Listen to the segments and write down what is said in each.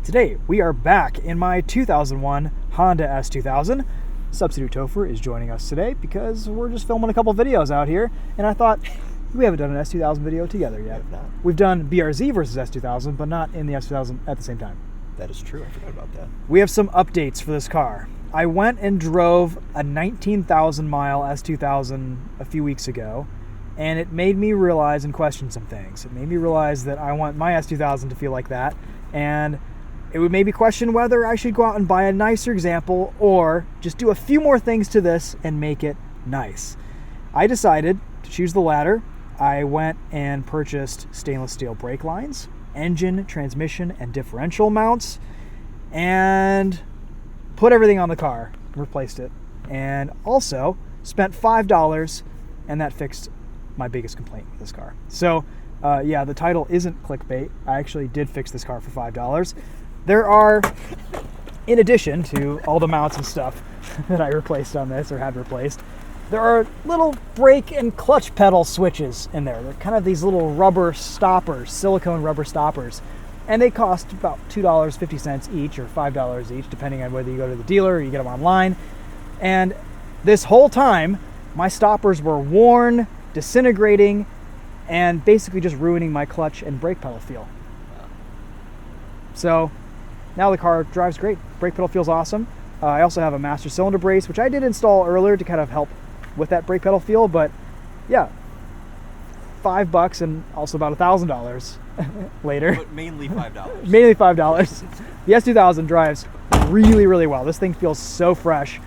Today, we are back in my 2001 Honda S2000. Substitute Topher is joining us today because we're just filming a couple videos out here, and I thought, we haven't done an S2000 video together yet. We've done BRZ versus S2000, but not in the S2000 at the same time. That is true, I forgot about that. We have some updates for this car. I went and drove a 19,000 mile S2000 a few weeks ago, and it made me realize and question some things. It made me realize that I want my S2000 to feel like that, and it would maybe question whether I should go out and buy a nicer example or just do a few more things to this and make it nice. I decided to choose the latter. I went and purchased stainless steel brake lines, engine, transmission, and differential mounts, and put everything on the car, replaced it, and also spent $5, and that fixed my biggest complaint with this car. So yeah, the title isn't clickbait. I actually did fix this car for $5. There are, in addition to all the mounts and stuff that I replaced on this or had replaced, there are little brake and clutch pedal switches in there. They're kind of these little rubber stoppers, silicone rubber stoppers, and they cost about $2.50 each or $5 each, depending on whether you go to the dealer or you get them online. And this whole time, my stoppers were worn, disintegrating, and basically just ruining my clutch and brake pedal feel. So now the car drives great. Brake pedal feels awesome. I also have a master cylinder brace, which I did install earlier to kind of help with that brake pedal feel, but yeah, $5 and also about $1,000 later. But mainly $5. Mainly $5. The S2000 drives really, really well. This thing feels so fresh.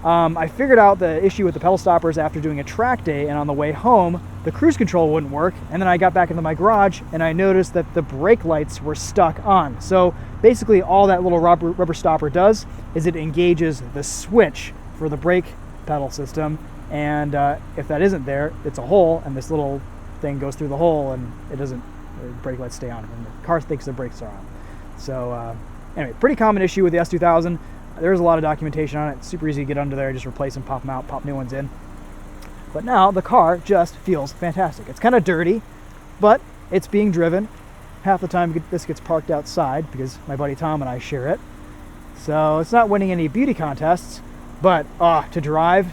I figured out the issue with the pedal stoppers after doing a track day, and on the way home, the cruise control wouldn't work, and then I got back into my garage and I noticed that the brake lights were stuck on. So basically all that little rubber stopper does is it engages the switch for the brake pedal system, and if that isn't there, it's a hole, and this little thing goes through the hole and it doesn't, the brake lights stay on, and the car thinks the brakes are on. So anyway, pretty common issue with the S2000. There's a lot of documentation on it. It's super easy to get under there, just replace them, pop them out, pop new ones in. But now the car just feels fantastic. It's kind of dirty, but it's being driven. Half the time this gets parked outside because my buddy Tom and I share it. So it's not winning any beauty contests, but to drive,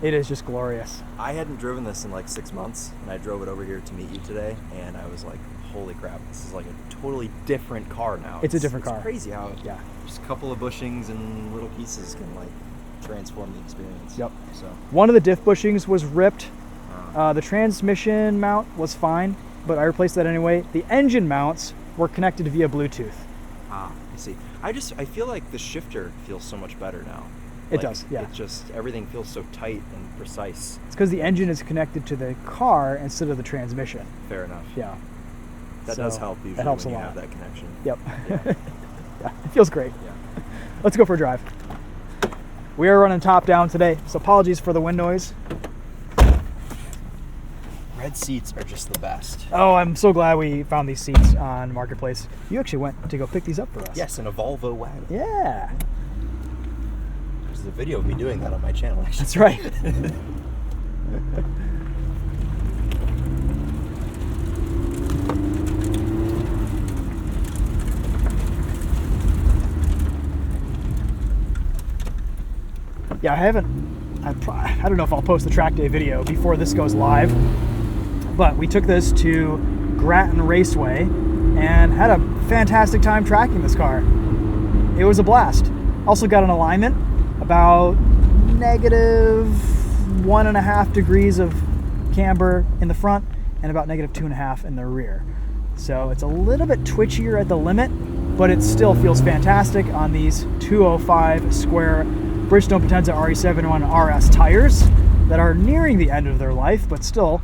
it is just glorious. I hadn't driven this in like 6 months, and I drove it over here to meet you today, and I was like, holy crap, this is like a totally different car now. It's a different car. It's crazy how yeah, just a couple of bushings and little pieces can like transform the experience. Yep. So one of the diff bushings was ripped. The transmission mount was fine, but I replaced that anyway. The engine mounts were connected via Bluetooth. I see. I feel like the shifter feels so much better now. It does, yeah. It just, everything feels so tight and precise. It's because the engine is connected to the car instead of the transmission. Fair enough. Yeah. That does help usually that helps when a you lot. have that connection. Yep. Yeah. Yeah, it feels great. Yeah. Let's go for a drive. We are running top down today, so apologies for the wind noise. Red seats are just the best. Oh, I'm so glad we found these seats on Marketplace. You actually went to go pick these up for us. Yes, in a Volvo wagon. Yeah. There's a video of me doing that on my channel, actually. That's right. Yeah, I don't know if I'll post the track day video before this goes live, but we took this to Grattan Raceway and had a fantastic time tracking this car. It was a blast. Also got an alignment about -1.5 degrees of camber in the front and about -2.5 in the rear. So it's a little bit twitchier at the limit, but it still feels fantastic on these 205 square Bridgestone Potenza RE71 RS tires that are nearing the end of their life, but still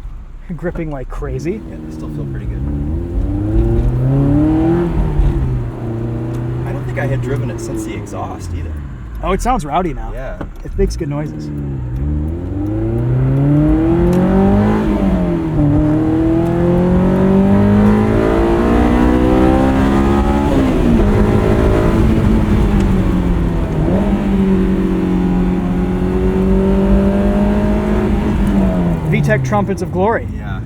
gripping like crazy. Yeah, they still feel pretty good. I don't think I had driven it since the exhaust either. Oh, it sounds rowdy now. Yeah. It makes good noises. VTEC trumpets of glory. Yeah.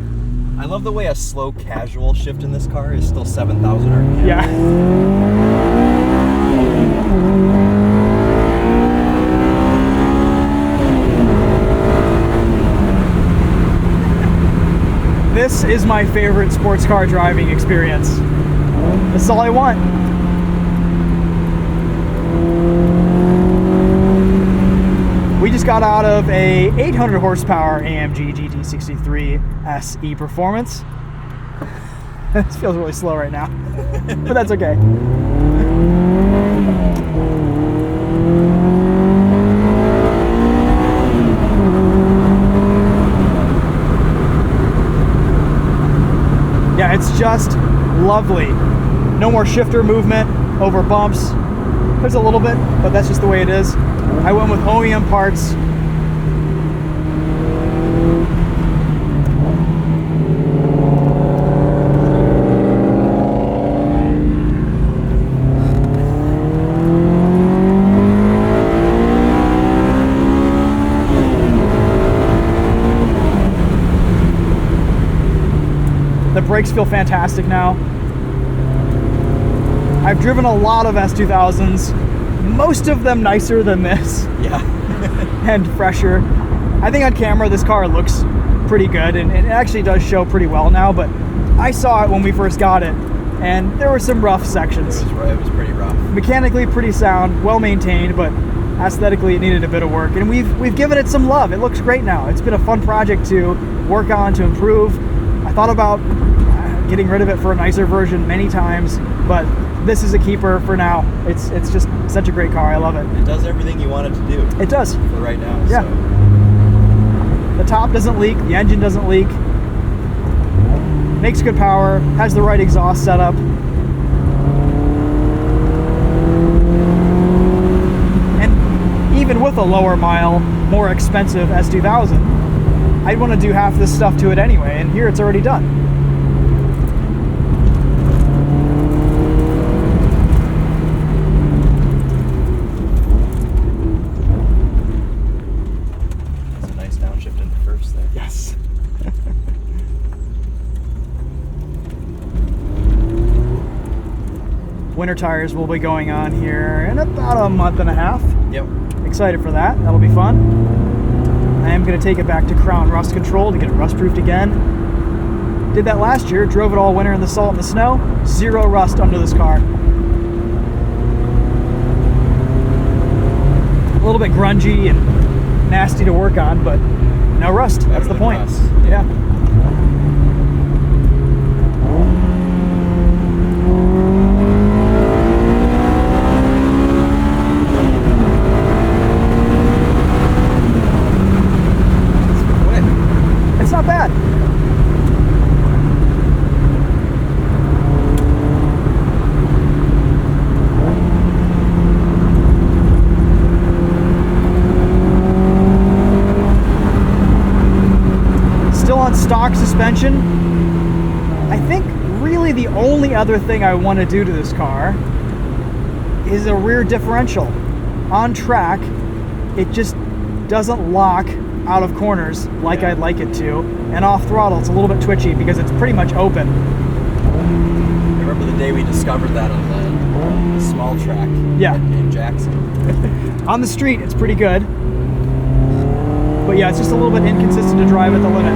I love the way a slow casual shift in this car is still 7,000 RPM. Yeah. This is my favorite sports car driving experience. This is all I want. We just got out of a 800 horsepower AMG GT63 SE Performance. This feels really slow right now, but that's okay. Yeah, it's just lovely. No more shifter movement over bumps. There's a little bit, but that's just the way it is. I went with OEM parts. The brakes feel fantastic now. I've driven a lot of S2000s, most of them nicer than this. Yeah. And fresher. I think on camera this car looks pretty good, and it actually does show pretty well now, but I saw it when we first got it, and there were some rough sections. It was pretty rough. Mechanically pretty sound, well maintained, but aesthetically it needed a bit of work, and we've given it some love. It looks great now. It's been a fun project to work on, to improve. I thought about getting rid of it for a nicer version many times, but this is a keeper for now. It's just such a great car. I love it. It does everything you want it to do. It does. For right now. Yeah. So. The top doesn't leak. The engine doesn't leak. Makes good power. Has the right exhaust setup. And even with a lower mile, more expensive S2000, I'd want to do half this stuff to it anyway, and here it's already done. Yes. Winter tires will be going on here in about a month and a half. Yep. Excited for that. That'll be fun. I am going to take it back to Crown Rust Control to get it rust proofed again. Did that last year, drove it all winter in the salt and the snow. Zero rust under this car. A little bit grungy and nasty to work on, but no rust. That's the point. Rust. Yeah. It's not bad. Still on stock suspension. I think really the only other thing I want to do to this car is a rear differential. On track, it just doesn't lock out of corners like I'd like it to, and off throttle it's a little bit twitchy because it's pretty much open. I remember the day we discovered that on the small track in Jackson. On the street it's pretty good, but yeah, it's just a little bit inconsistent to drive at the limit.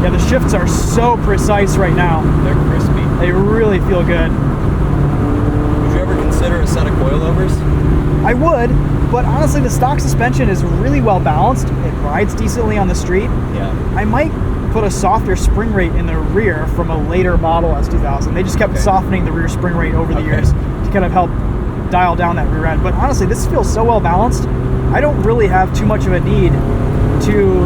Yeah, the shifts are so precise right now. They're crispy. They really feel good. Would you ever consider a set of coilovers? I would, but honestly the stock suspension is really well balanced. It rides decently on the street. Yeah. I might put a softer spring rate in the rear from a later model S2000. They just kept softening the rear spring rate over the years to kind of help dial down that rear end. But honestly, this feels so well balanced. I don't really have too much of a need to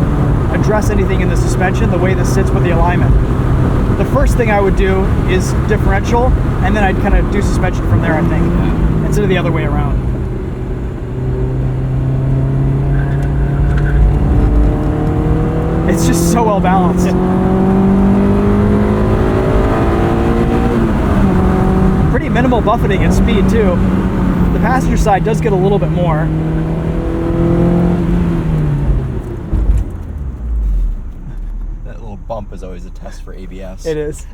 address anything in the suspension the way this sits with the alignment. The first thing I would do is differential, and then I'd kind of do suspension from there, I think, instead of the other way around. It's just so well balanced. Pretty minimal buffeting at speed too. The passenger side does get a little bit more. That little bump is always a test for ABS. It is.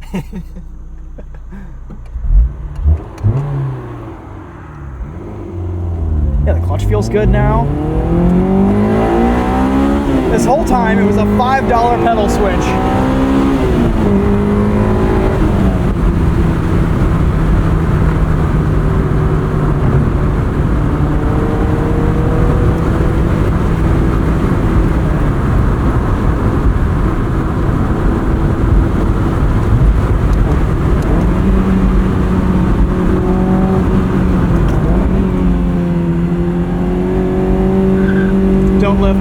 Yeah, the clutch feels good now. This whole time it was a $5 pedal switch.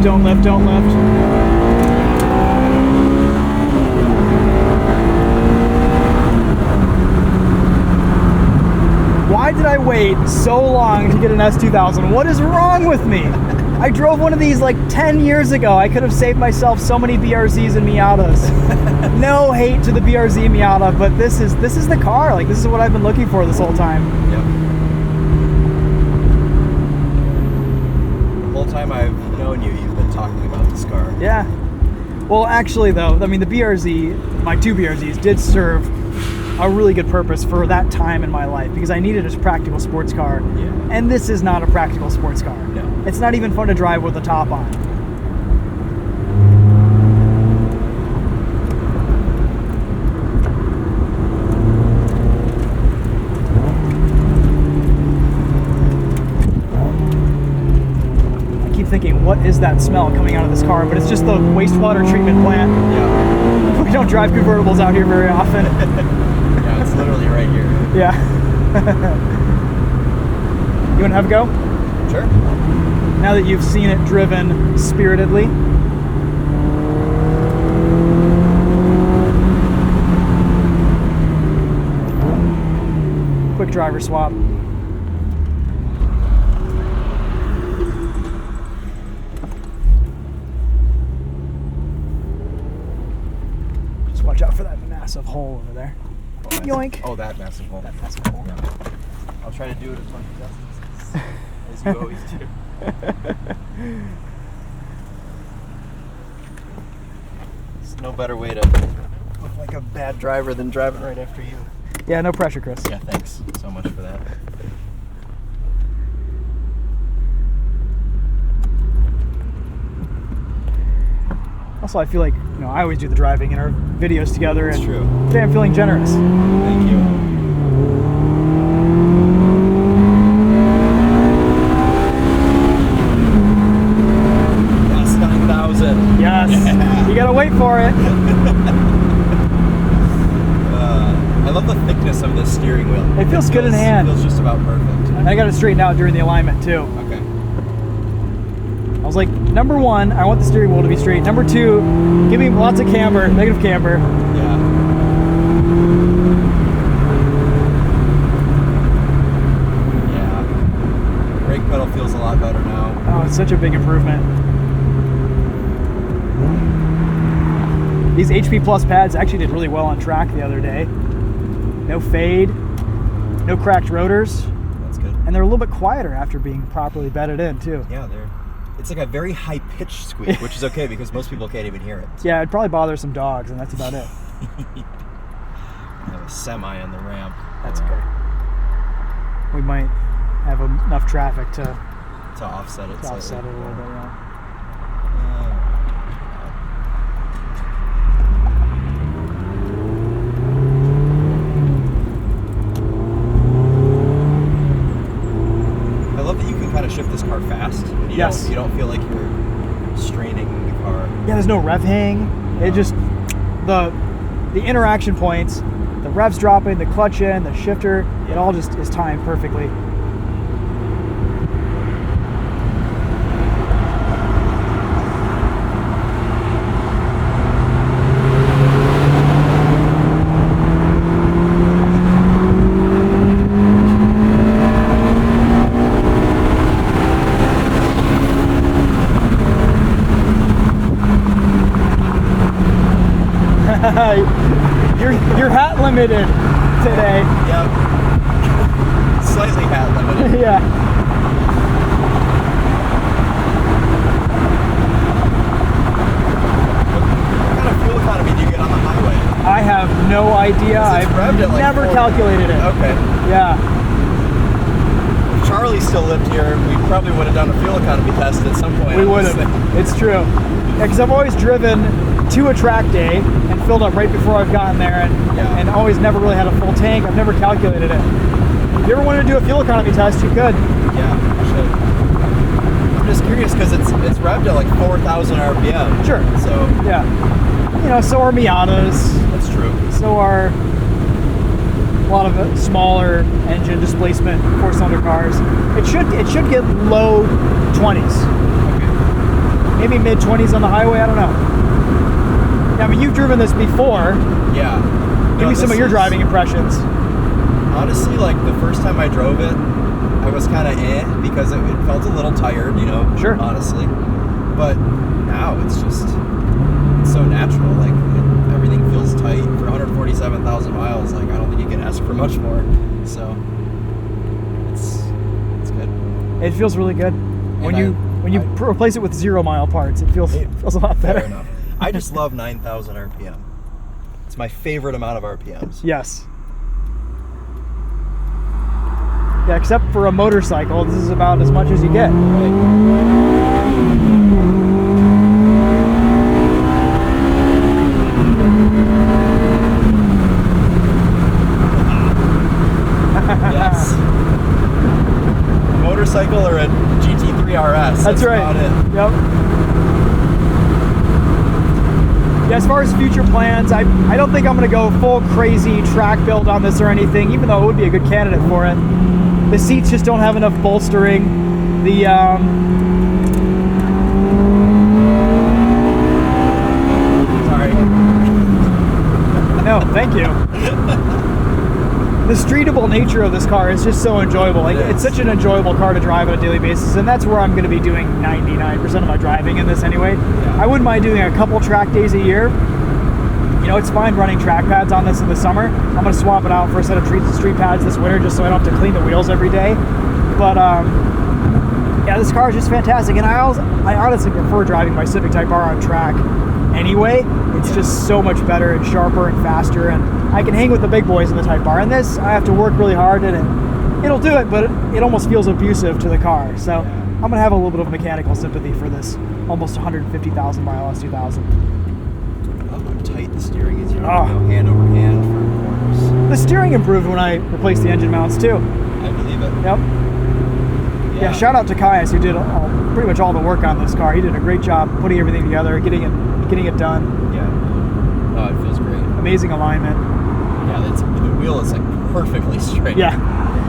Don't lift, don't lift. Why did I wait so long to get an S2000? What is wrong with me? I drove one of these like 10 years ago. I could have saved myself so many BRZs and Miatas. No hate to the BRZ Miata, but this is the car. Like, this is what I've been looking for this whole time. Yep. The whole time I've known you, you've been talking about this car. Yeah. Well, actually, though, I mean, the BRZ, my two BRZs, did serve a really good purpose for that time in my life because I needed a practical sports car. Yeah. And this is not a practical sports car. No. It's not even fun to drive with the top on. Thinking, what is that smell coming out of this car? But it's just the wastewater treatment plant. Yeah. We don't drive convertibles out here very often. Yeah, it's literally right here. Yeah. You want to have a go? Sure. Now that you've seen it driven spiritedly. Quick driver swap. Watch out for that massive hole over there. Yoink. Oh, that massive hole. That massive hole. Yeah. I'll try to do it as much as you always do. There's no better way to look like a bad driver than driving right after you. Yeah, no pressure, Chris. Yeah, thanks so much for that. Also, I feel like, you know, I always do the driving in our videos together. That's and true. Today I'm feeling generous. Thank you. Yes, 9,000. Yes. Yeah. You gotta wait for it. I love the thickness of this steering wheel. It feels good in hand. It feels just about perfect. And I got it straightened out during the alignment too. Okay. I was like, number one, I want the steering wheel to be straight. Number two, give me lots of camber, negative camber. Yeah. Yeah. Brake pedal feels a lot better now. Oh, it's such a big improvement. These HP Plus pads actually did really well on track the other day. No fade, no cracked rotors, That's good. and they're a little bit quieter after being properly bedded in too. Yeah, it's like a very high pitched squeak, which is okay because most people can't even hear it. Yeah, it'd probably bother some dogs, and that's about it. I have a semi on the ramp. That's okay. We might have enough traffic to offset it. offset it a little bit. Yeah. I love that you can kind of shift this car fast. You don't feel like you're straining the car. Yeah, there's no rev hang. It just the interaction points, the revs dropping, the clutch in, the shifter, it all just is timed perfectly. You're hat limited today. Yep. Slightly hat limited. Yeah. What kind of fuel economy do you get on the highway? I have no idea. I've revved at like never 40. calculated it. Okay. Yeah. If Charlie's still still lived here, we probably would have done a fuel economy test at some point. We would have. It's true. Yeah, because I've always driven to a track day and filled up right before I've gotten there, and always never really had a full tank. I've never calculated it. If you ever wanted to do a fuel economy test, you could. Yeah, you should. I'm just curious because it's revved at like 4,000 RPM. Sure. So yeah, you know, so are Miatas. That's true. So are a lot of smaller engine displacement 4-cylinder cars. It should get low 20s. Okay. Maybe mid 20s on the highway. I don't know. Yeah, I mean, you've driven this before. Yeah. Give me some of your driving impressions. Honestly, like the first time I drove it, I was kind of because it felt a little tired, you know. Sure. Honestly, but now it's so natural. Like everything feels tight for 147,000 miles. Like I don't think you can ask for much more. So it's good. It feels really good when you replace it with 0-mile parts. It feels a lot better. Fair enough. I just love 9,000 RPM. It's my favorite amount of RPMs. Yes. Yeah, except for a motorcycle, this is about as much as you get. Yes. A motorcycle or a GT3 RS. That's right. About it. Yep. Yeah, as far as future plans, I don't think I'm going to go full crazy track build on this or anything, even though it would be a good candidate for it. The seats just don't have enough bolstering. The sorry. No, thank you. The streetable nature of this car is just so enjoyable. Like it's such an enjoyable car to drive on a daily basis, and that's where I'm going to be doing 99% of my driving in this anyway. Yeah. I wouldn't mind doing a couple track days a year. You know, it's fine running track pads on this in the summer. I'm going to swap it out for a set of street pads this winter just so I don't have to clean the wheels every day. But yeah, this car is just fantastic, and I honestly prefer driving my Civic Type R on track anyway. It's just so much better and sharper and faster, and I can hang with the big boys in the Type R. And this, I have to work really hard at it. It'll do it, but it almost feels abusive to the car. So I'm going to have a little bit of mechanical sympathy for this almost 150,000 mile S2000. Tight the steering is, you know, hand over hand for corners. The steering improved when I replaced the engine mounts too. I believe it. Yep. Yeah, shout out to Caius who did pretty much all the work on this car. He did a great job putting everything together, getting it done. Yeah. Oh, it feels great. Amazing alignment. Yeah, the wheel is like perfectly straight. Yeah.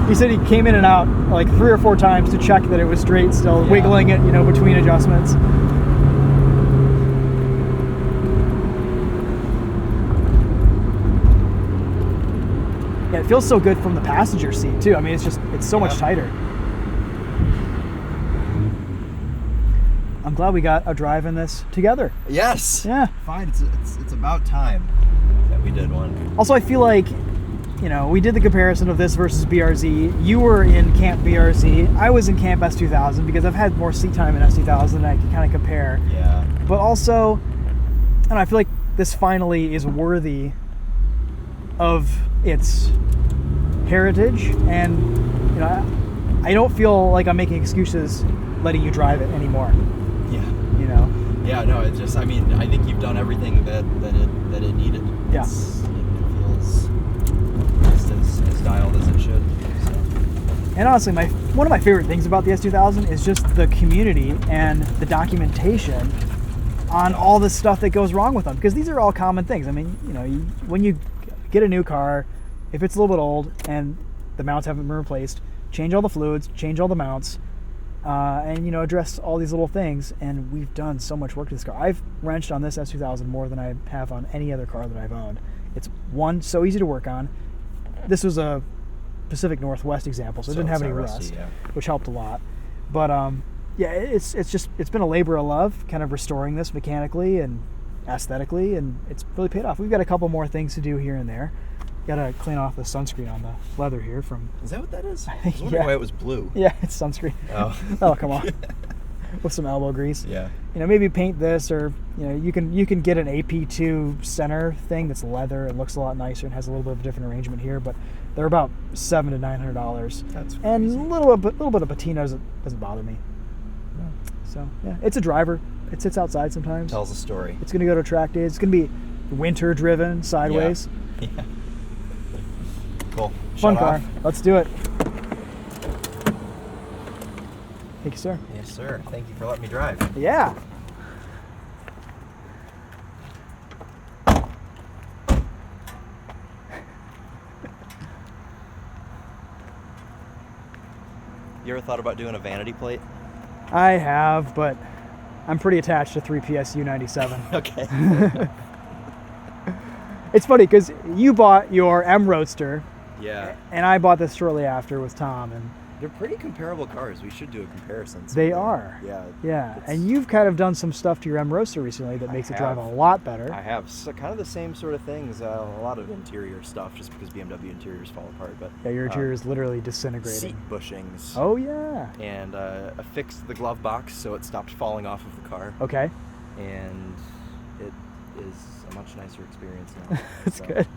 He said he came in and out like 3 or 4 times to check that it was straight still, wiggling it, you know, between adjustments. Yeah, it feels so good from the passenger seat too. I mean, it's so much tighter. I'm glad we got a drive in this together. Yes. Yeah. Fine. It's about time that we did one. Also, I feel like, you know, we did the comparison of this versus BRZ. You were in Camp BRZ. I was in Camp S2000 because I've had more seat time in S2000 and I can kind of compare. Yeah. But also, and I feel like this finally is worthy of its heritage, and you know, I don't feel like I'm making excuses letting you drive it anymore. Yeah. You know. Yeah. No. It just. I mean, I think you've done everything that it needed. Yeah. It feels just as dialed as it should. So. And honestly, one of my favorite things about the S2000 is just the community and the documentation on all the stuff that goes wrong with them, because these are all common things. I mean, you know, when you get a new car, if it's a little bit old and the mounts haven't been replaced, change all the fluids, change all the mounts, and you know, address all these little things. And we've done so much work to this car. I've wrenched on this S2000 more than I have on any other car that I've owned. It's so easy to work on. This was a Pacific Northwest example, so it didn't have any rust, which helped a lot. But yeah, it's been a labor of love, kind of restoring this mechanically and aesthetically, and it's really paid off. We've got a couple more things to do here and there. Got to clean off the sunscreen on the leather here from... Is that what that is? I was wondering why it was blue. Yeah, it's sunscreen. Oh. Oh, come on. with some elbow grease. Yeah. You know, maybe paint this, or you can get an AP2 center thing that's leather. It looks a lot nicer and has a little bit of a different arrangement here, but they're about $700 to $900. That's crazy. And a little bit of patina doesn't bother me. No. So yeah, it's a driver. It sits outside sometimes. Tells a story. It's going to go to track days. It's going to be winter driven sideways. Yeah. Cool. Fun Shut car. off. Let's do it. Thank you, sir. Yes, sir. Thank you for letting me drive. Yeah. You ever thought about doing a vanity plate? I have, but I'm pretty attached to 3PS U97. Okay. It's funny because you bought your M Roadster, Yeah. and I bought this shortly after with Tom, and They're pretty comparable cars. We should do a comparison. they someday. are. Yeah. Yeah, It's- and you've kind of done some stuff to your M Roadster recently that I makes it drive a have. lot better. I have kind of the same sort of things. A lot of interior stuff, just because BMW interiors fall apart. But Yeah, your interior is literally disintegrating. seat bushings. Oh yeah. And I fixed the glove box so it stopped falling off of the car, Okay, and it is a much nicer experience now. that's So, good.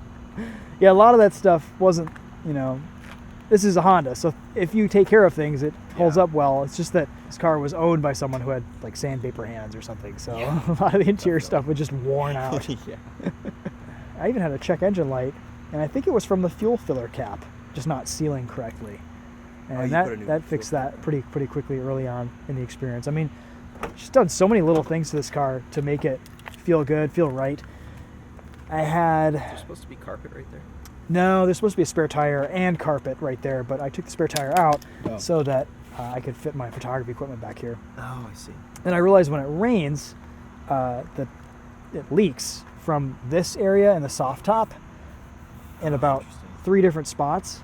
Yeah, a lot of that stuff wasn't, this is a Honda, so if you take care of things, it holds Yeah. up well. It's just that this car was owned by someone who had like sandpaper hands or something, so Yeah. a lot of the interior Definitely. stuff was just worn out. yeah. I even had a check engine light, and I think it was from the fuel filler cap, just not sealing correctly. And you put a new that fuel fixed filler. that pretty quickly early on in the experience. I mean, she's done so many little things to this car to make it feel good, feel right. There's supposed to be carpet right there. No, there's supposed to be a spare tire and carpet right there, but I took the spare tire out Oh. so that I could fit my photography equipment back here. Oh, I see. And I realized when it rains, that it leaks from this area and the soft top in about Interesting. 3 different spots.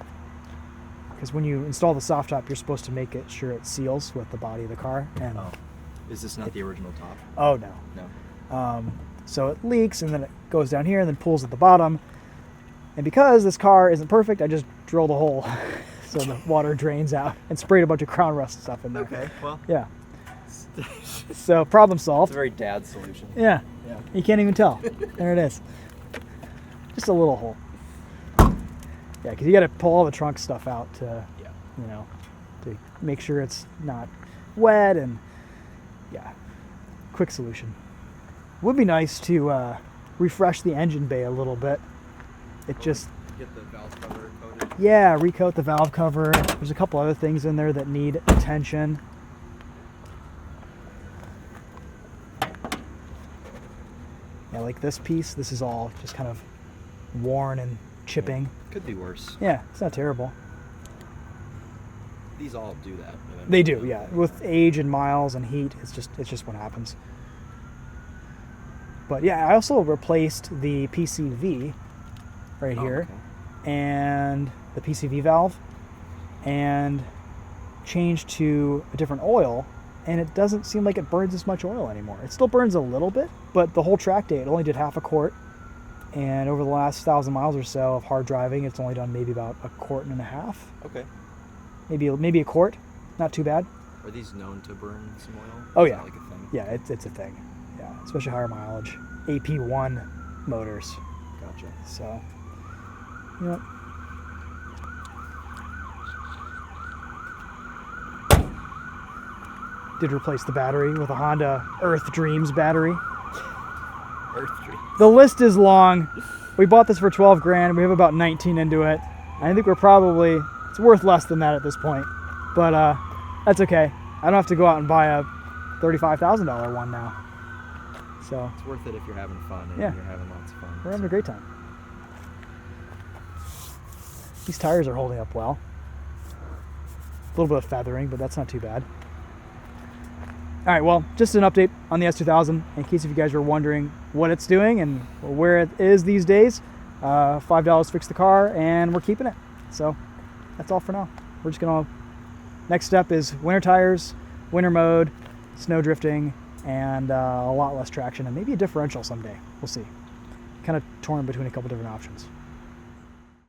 Because when you install the soft top, you're supposed to make it sure it seals with the body of the car. And Oh, is this not the original top? oh no. No. So it leaks, and then it goes down here and then pulls at the bottom. And because this car isn't perfect, I just drilled a hole so the water drains out and sprayed a bunch of crown rust stuff in there. Okay. Well, Yeah. it's So problem a solved. very dad solution. Yeah. Yeah. You can't even tell. There it is. Just a little hole. Yeah, because you got to pull all the trunk stuff out to, Yeah. to make sure it's not wet, and yeah, quick solution. Would be nice to refresh the engine bay a little bit. It just, Get the valve cover coated. yeah, recoat the valve cover. There's a couple other things in there that need attention. Yeah, like this piece, this is all just kind of worn and chipping. Could be worse. Yeah, it's not terrible. These all do that. They do, yeah. With age and miles and heat, it's just what happens. But yeah, I also replaced the PCV right here, Okay. and the PCV valve, and changed to a different oil, and it doesn't seem like it burns as much oil anymore. It still burns a little bit, but the whole track day, it only did half a quart. And over the last 1,000 miles or so of hard driving, it's only done maybe about 1.5 quarts. Okay. Maybe a quart. Not too bad. Are these known to burn some oil? Oh, Is yeah. that like a thing? Yeah, it's a thing. Yeah, especially higher mileage. AP1 motors. Gotcha. So, yeah. Did replace the battery with a Honda Earth Dreams battery. Earth tree. The list is long. We bought this for 12 grand. We have about 19 into it. I think it's worth less than that at this point. But that's okay. I don't have to go out and buy a $35,000 one now. So It's worth it if you're having fun and Yeah. you're having lots of fun. we're having a great time. These tires are holding up well. A little bit of feathering, but that's not too bad. All right, well, just an update on the S2000 in case if you guys were wondering what it's doing and where it is these days. $5 fix the car, and we're keeping it. So that's all for now. We're just gonna, next step is winter tires, winter mode, snow drifting, and a lot less traction, and maybe a differential someday. We'll see. Kind of torn between a couple different options.